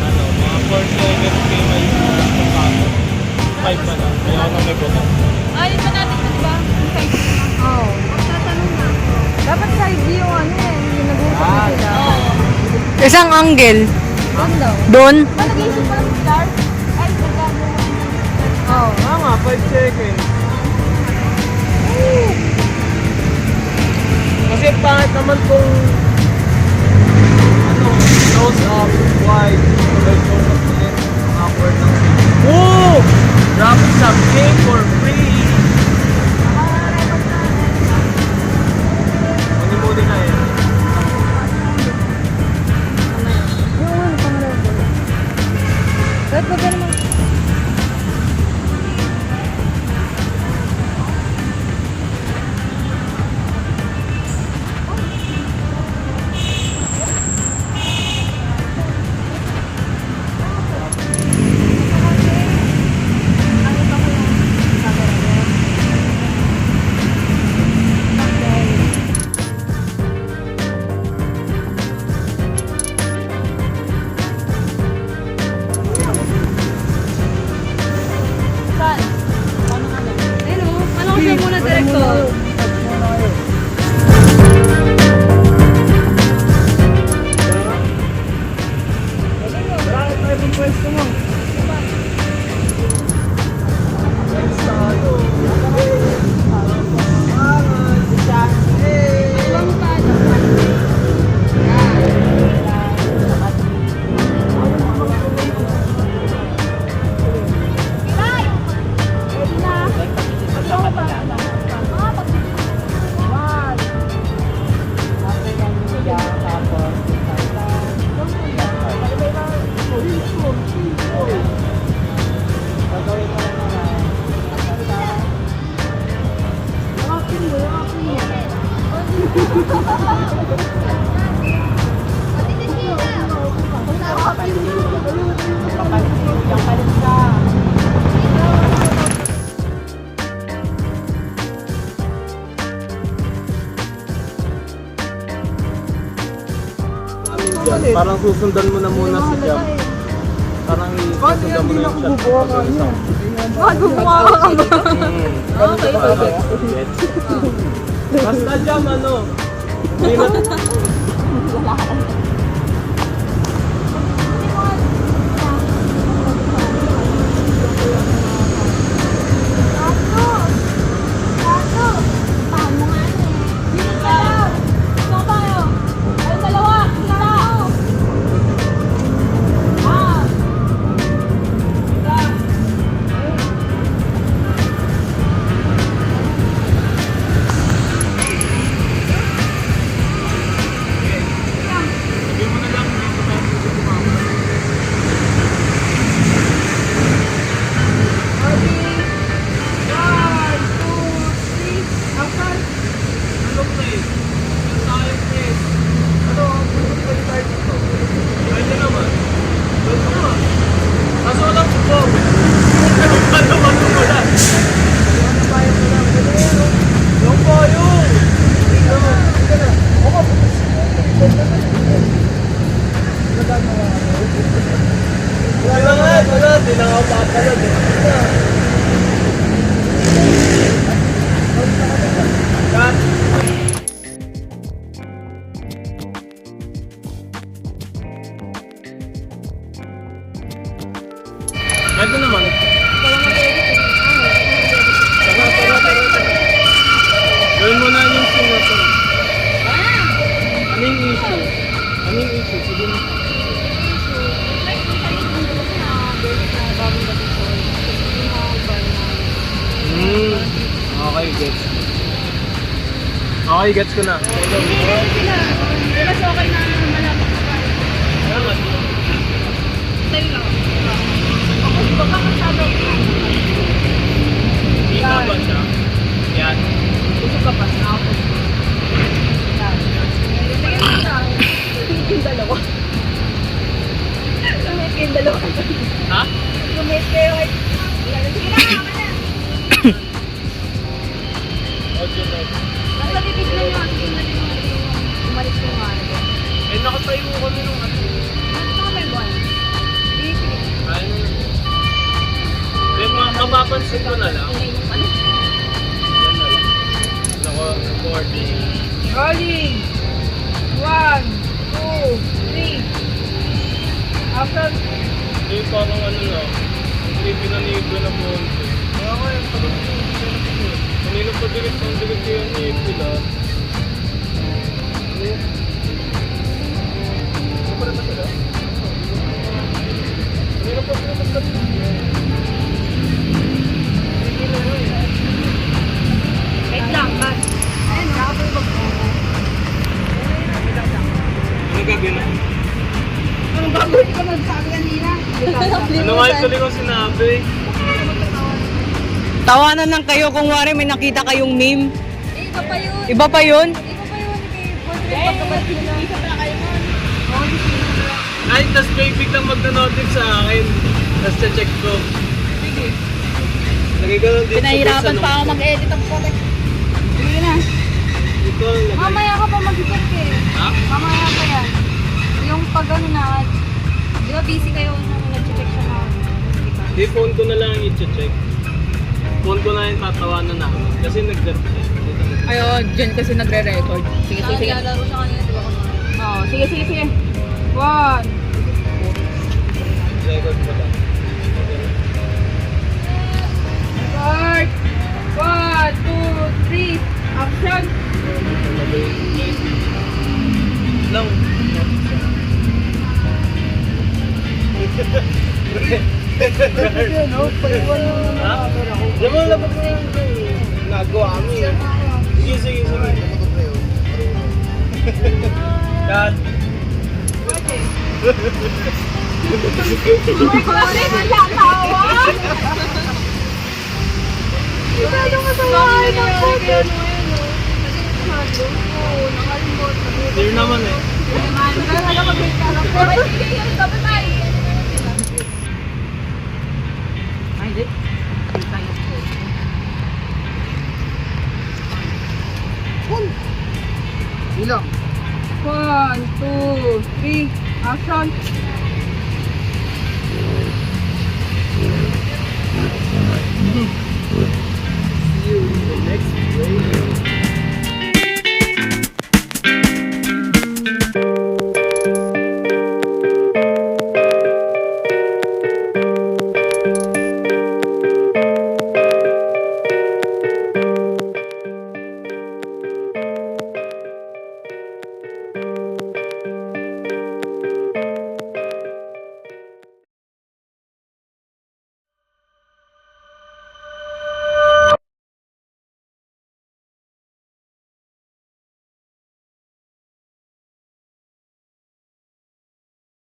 Ano, mga 4-7K may pagkato. 5 pa na. Kaya ako may buto. Ayun pa natin, di ba? Oo. Tatanong na ako. Dapat side view ano eh. Yung nag-uusap na sila. Oo. Isang angle. Doon daw. Doon. Ba, nag-iisip pa ng star? Ay, nagkano. Oo. Nga, 5 seconds. Kasi pangit naman kung ano, close up, wide, medyo ulit, awkward ng oh! Drop something for free! Ano mo din na yan? Yung ano, pang level. Ba't ba naman? Saan? Paano ka na? Ayun o. Ano kasi muna, director? Bakit tayo pong pwesto mo? Ibang paano? Kilay! Ready na? Ano ba? Parang susundan mo na muna si Jam. Parang susundan mo na yung shot. Gumawa ka ba? Okay. Basta Jam, ano? Hindi na. Ito naman. Gawin mo na yung signature. Ano yung issue? Ano yung issue? Sige na. Okay, gets. Okay, gets ko na. Mas okay na malaman ko pa. Salamat. Tayo lang. Ako, baka masyado. Dito ba siya? Yan. Gusto ka pa na ako. Yan. Lagyan mo na. Yung dalawa. Sumit kayong dalawa. Ha? Sumit kayo. Sige na, kama na. Okay, okay. Basta titignan nyo. Titignan nyo. Umalis ko nga. Eh, nakatayo kami nung ano. Ano ba Papansin ko na lang. Yan na lang. Nako, recording. Rolling. 1, 2, 3. After. Hindi, parang ano lang. Hindi pinanibo na po. Kaya nga yung parang kanina pa direct ang direct yung nipil ah. Ano pa rin ba sila? Kanina pa sila magkatid. Wait lang, man. Ayun, nakapulbog ko. Ano gabi na? Anong bago? Hindi ka magsabi kanina. Ano nga yung tuloy kong sinabi? Tawanan lang kayo kung wari may nakita kayong meme. Eh, iba pa yun. Iba pa yun? Iba pa yun. Kay pagkabalik nila. Isa pala kayo man. Ay, tas may biglang magna-notice sa akin. Tas check ko. Sige. Nagigano'n din Pinahirapan pa ako mag-edit ang photo. Sige na. Ito ang lagay. Mamaya ka pa mag-check eh. Ha? Mamaya pa yan. Yung pag ano na, di ba busy kayo nung nag-check siya na? Di, phone ko na lang i-check. Phone ko na yung tatawanan namin. Kasi nag-check. Ayun, dyan kasi nagre-record. Sige, sige, sige. Naglalaro siya kanina, di ba? Oo, sige, sige, sige. 1. Record ko lang. Start. 1, 2, 3. Action. Lang. Ha? Diyan mo lang nagawa kami. Sige, sige, sige. Cut. Ay, kasi nagtatawa. Ano masawain ng photo? Clear naman eh. Ilang? 1, 2, 3. Action. See you in the next video.